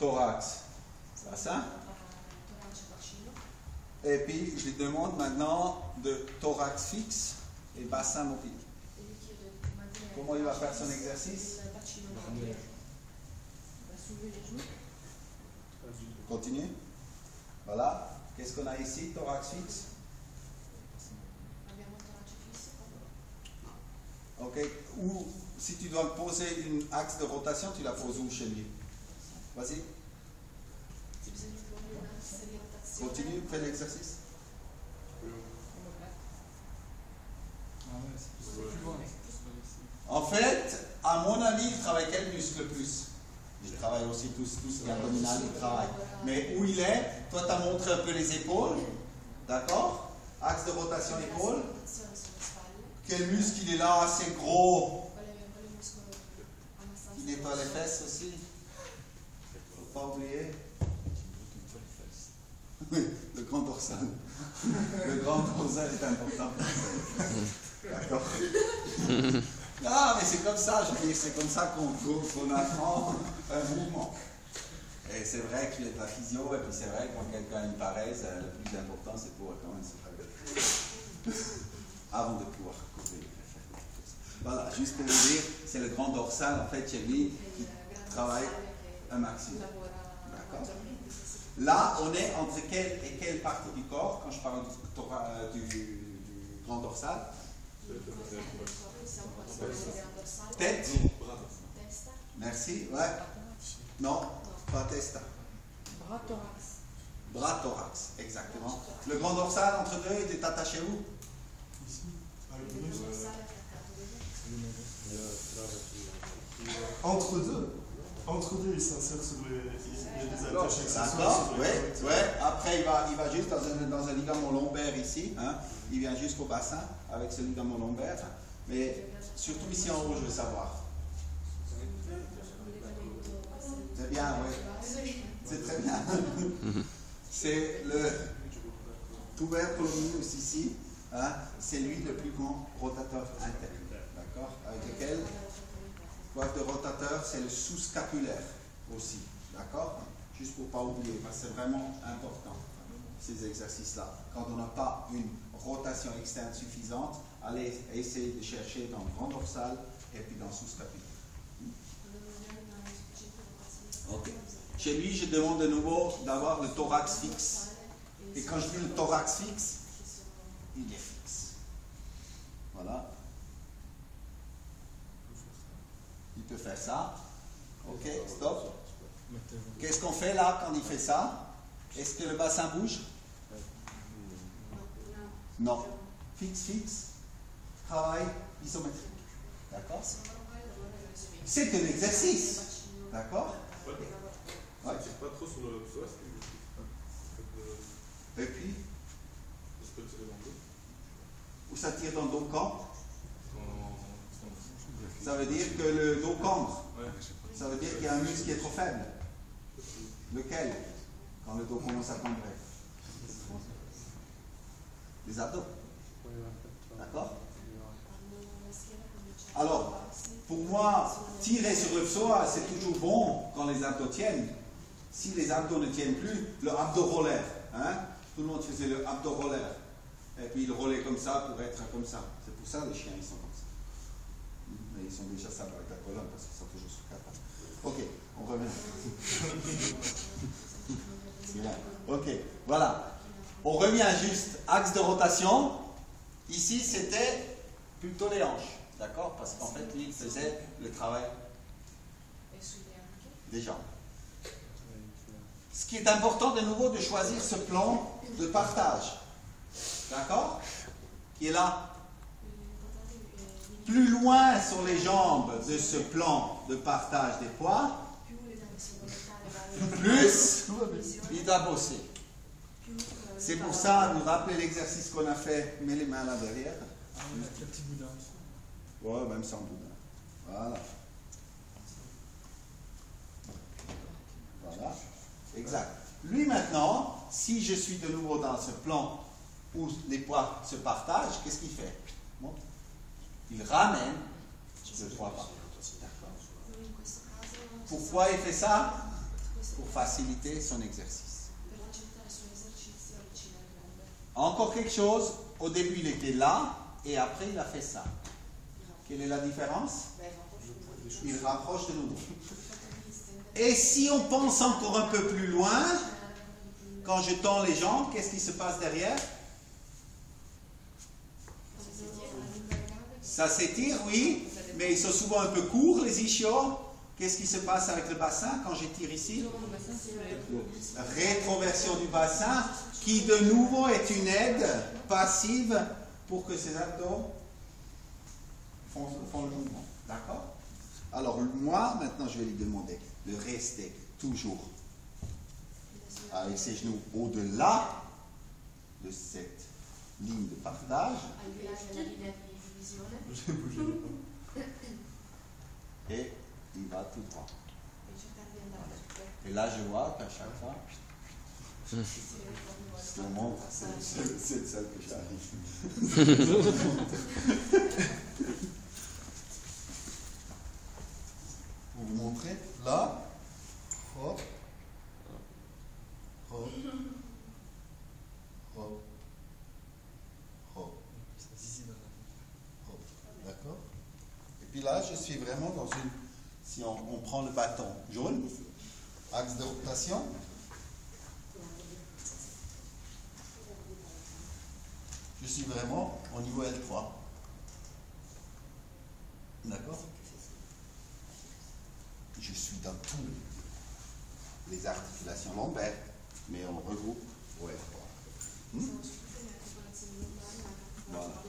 thorax, bassin. Et puis, je lui demande maintenant de thorax fixe et bassin mobile. Comment il va faire son exercice? Continue. Voilà. Qu'est-ce qu'on a ici? Thorax fixe. Ok. Ou si tu dois poser une axe de rotation, tu la poses où chez lui? Vas-y. Continue, fais l'exercice. En fait, à mon avis, il travaille quel muscle le plus? Il travaille aussi tout ce qui est abdominal, il travaille. Mais où il est? Toi, tu as montré un peu les épaules. D'accord? Axe de rotation épaule. Quel muscle il est là, assez gros? Il nettoie les fesses aussi. Faut pas oublier. Oui, le grand dorsal. Le grand dorsal est important. D'accord. Ah, mais c'est comme ça, je veux dire, c'est comme ça qu'on apprend un mouvement. Et c'est vrai que j'ai de la physio, et puis c'est vrai que quand quelqu'un a une paresse, le plus important c'est pour quand même se faire avant de pouvoir couvrir les fesses. Voilà, juste pour vous dire, c'est le grand dorsal en fait chez lui qui travaille un maximum. D'accord. Là, on est entre quelle et quelle partie du corps quand je parle du grand dorsal? Tête. Merci. Ouais. Non, pas testa. Bras thorax. Bras thorax, exactement. Le grand dorsal entre deux, il est attaché où? Ici. Entre deux. Entre deux, il s'insère sur les. Il y a des attaches accessoires. D'accord, ouais. Après, il va juste dans un ligament lombaire ici. Hein. Il vient jusqu'au bassin avec ce ligament lombaire. Mais surtout ici en haut, je veux savoir. C'est bien, oui. C'est très bien. C'est le tuberculus ici. Hein. C'est lui le plus grand rotateur interne. D'accord? Avec lequel, coiffe de rotateur, c'est le sous-scapulaire aussi. D'accord? Juste pour ne pas oublier, parce que c'est vraiment important, ces exercices-là. Quand on n'a pas une rotation externe suffisante, allez essayer de chercher dans le grand dorsal et puis dans le sous-scapulaire. Ok. Chez lui, je demande de nouveau d'avoir le thorax fixe. Et quand je dis le thorax fixe, il est fixe. Voilà. Il peut faire ça. Ok, stop. Qu'est-ce qu'on fait là quand il fait ça? Est-ce que le bassin bouge? Non. Fixe. Travail isométrique. D'accord? C'est un exercice. D'accord? Ouais. C'est pas trop sur le psoas. Et puis? Où ça tire dans le dos quand? Ça veut dire que le dos cambre. Ça veut dire qu'il y a un muscle qui est trop faible. Lequel? Quand le dos commence à cambrer. Les abdos. D'accord? Alors, pour moi, tirer sur le psoas, c'est toujours bon quand les abdos tiennent. Si les abdos ne tiennent plus, le abdo-roller. Hein? Tout le monde faisait le abdo-roller. Et puis il roulait comme ça pour être comme ça. C'est pour ça les chiens, ils sont comme ça. Mais ils sont déjà ça avec la colonne parce qu'ils sont toujours sur quatre pattes. Ok, on revient. C'est bien. Ok, voilà. On revient juste. Axe de rotation. Ici, c'était plutôt les hanches. D'accord? Parce qu'en fait, lui, il faisait le travail des jambes. Ce qui est important de nouveau de choisir ce plan de partage. D'accord? Qui est là. Plus loin sur les jambes de ce plan de partage des poids, plus il doit bosser. C'est pour ça, vous rappelez l'exercice qu'on a fait, mets les mains là derrière. Le petit boudin. Ouais, même sans boudin. Voilà. Voilà. Exact. Lui maintenant, si je suis de nouveau dans ce plan où les poids se partagent, qu'est-ce qu'il fait? Bon. Il ramène le poids par. Pourquoi il fait ça? pour faciliter son exercice. Encore quelque chose, au début il était là et après il a fait ça. Quelle est la différence? Il rapproche de nouveau. Et si on pense encore un peu plus loin, quand je tends les jambes, qu'est-ce qui se passe derrière? Ça s'étire, oui, mais ils sont souvent un peu courts, les ischios. Qu'est-ce qui se passe avec le bassin quand j'étire ici? Rétroversion du bassin, qui de nouveau est une aide passive pour que ces abdos font le mouvement. D'accord? Alors moi, maintenant, je vais lui demander de rester toujours avec ses genoux au-delà de cette ligne de partage. Et il va tout droit. Et là, je vois qu'à chaque fois, je le montre, c'est le seul que j'arrive. Pour vous montrer, là, hop, hop, hop, hop. D'accord? Et puis là, je suis vraiment dans une... Si on prend le bâton jaune, axe de rotation, je suis vraiment au niveau L3. D'accord? Je suis dans tous les articulations lombaires, mais on regroupe au L3. Voilà.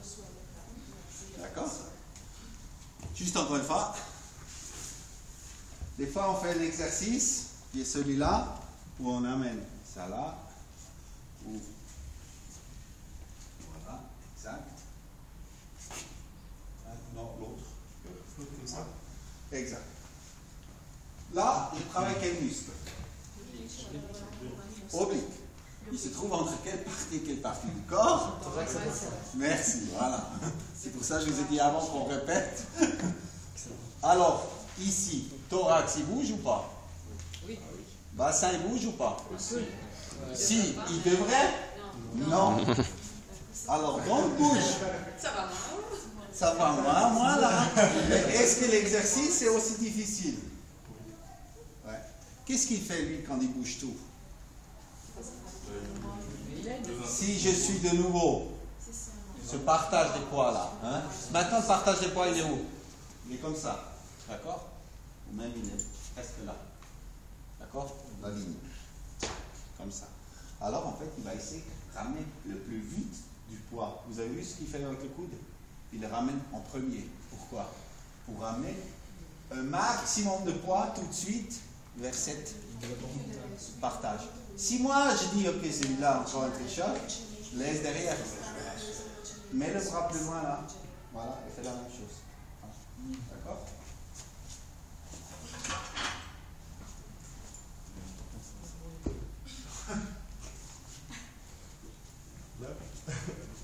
D'accord? Juste encore une fois. Des fois, on fait l'exercice, qui est celui-là, où on amène ça là, ou voilà, exact. Non, l'autre. Comme ça. Exact. Là, je travaille quel muscle? Oblique. Il se trouve entre quelle partie du corps? Merci, voilà. C'est pour ça que je vous ai dit avant qu'on répète. Alors, ici, thorax, il bouge ou pas? Oui. Bassin, il bouge ou pas? Si, il devrait? Non. Alors, donc, bouge. Ça va. Ça va moins là. Mais est-ce que l'exercice est aussi difficile? Ouais. Qu'est-ce qu'il fait, lui, quand il bouge tout? Si je suis de nouveau ce partage des poids là, hein? Maintenant le partage des poids il est où? Il est comme ça, d'accord? Ou même il est presque là, d'accord? La ligne, comme ça. Alors en fait il va essayer de ramener le plus vite du poids. Vous avez vu ce qu'il fait avec le coude? Il le ramène en premier. Pourquoi? Pour ramener un maximum de poids tout de suite vers cette partage. Si moi je dis ok c'est là encore un tricheur, je laisse derrière. Mets le bras plus loin là. Voilà, et fais la même chose. D'accord?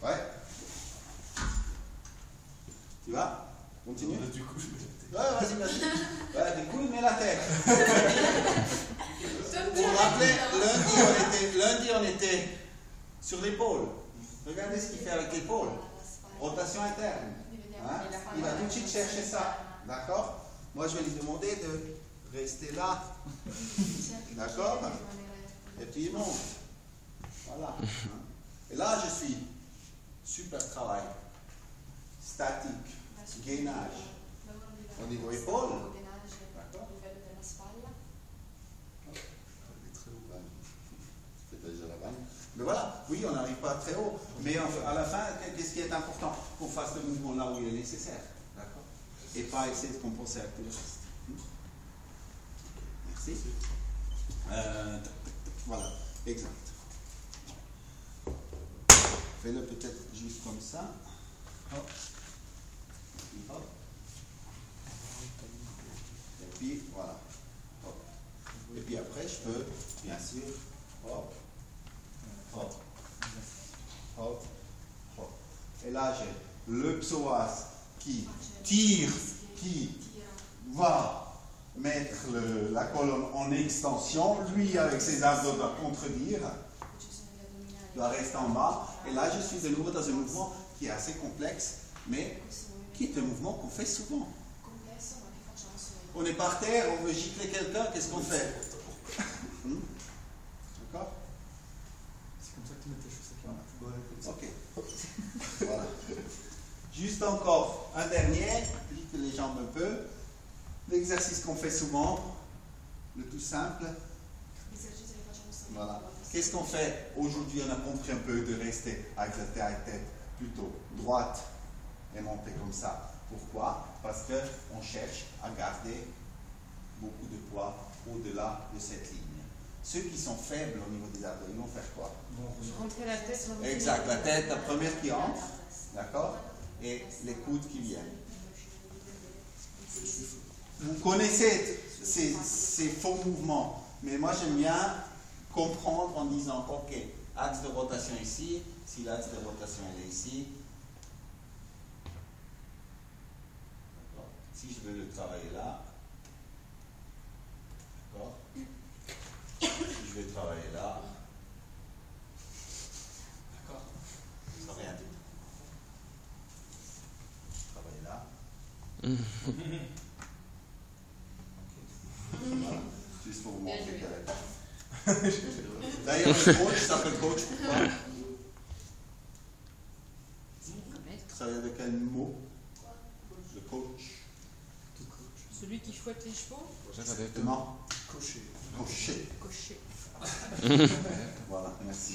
Ouais. Tu vas? Continue? Du coup, je Ouais, vas-y. Ouais, du coup, mets la tête. Pour vous rappeler, lundi on était sur l'épaule. Regardez ce qu'il fait avec l'épaule. Rotation interne. Hein? Il va tout de suite chercher ça. D'accord? Moi je vais lui demander de rester là. D'accord? Et puis il monte. Voilà. Et là je suis. Super travail. Statique. Gainage. Au niveau épaule. D'accord? Mais voilà, oui, on n'arrive pas très haut. Mais à la fin, qu'est-ce qui est important? Qu'on fasse le mouvement là où il est nécessaire. D'accord? Et pas essayer de compenser avec tout le reste. Merci. Voilà, exact. Fais-le peut-être juste comme ça. Hop. Hop. Et puis, voilà. Hop. Et puis après, je peux, bien sûr, hop. Hop. Hop. Hop. Et là, j'ai le psoas qui tire, qui va mettre la colonne en extension. Lui, avec ses abdos, doit contredire. Doit rester en bas. Et là, je suis de nouveau dans un mouvement qui est assez complexe, mais qui est un mouvement qu'on fait souvent. On est par terre, on veut gicler quelqu'un, qu'est-ce qu'on fait? D'accord? C'est comme ça que tu mets tes chaussettes. Ok. Voilà. Juste encore un dernier, plique les jambes un peu. L'exercice qu'on fait souvent, le tout simple. Voilà. Qu'est-ce qu'on fait? Aujourd'hui, on a compris un peu de rester avec la tête plutôt droite et monter comme ça. Pourquoi? Parce qu'on cherche à garder beaucoup de poids au-delà de cette ligne. Ceux qui sont faibles au niveau des abdos, ils vont faire quoi? Rentrer la tête dans le Exact, la tête, la première qui entre, d'accord? Et les coudes qui viennent. Vous connaissez ces faux mouvements, mais moi j'aime bien comprendre en disant, ok, axe de rotation ici, si l'axe de rotation est ici, d'accord? Si je veux le travailler là, d'accord? Si je vais travailler là, d'accord? Ça rien dit. Travailler là. Voilà. Juste pour vous montrer qu'elle est. D'ailleurs, le coach s'appelle coach pourquoi? Ça vient de quel mot? Le coach. Celui qui fouette les chevaux. Exactement. Cocher. Cocher. Cocher. Voilà, merci.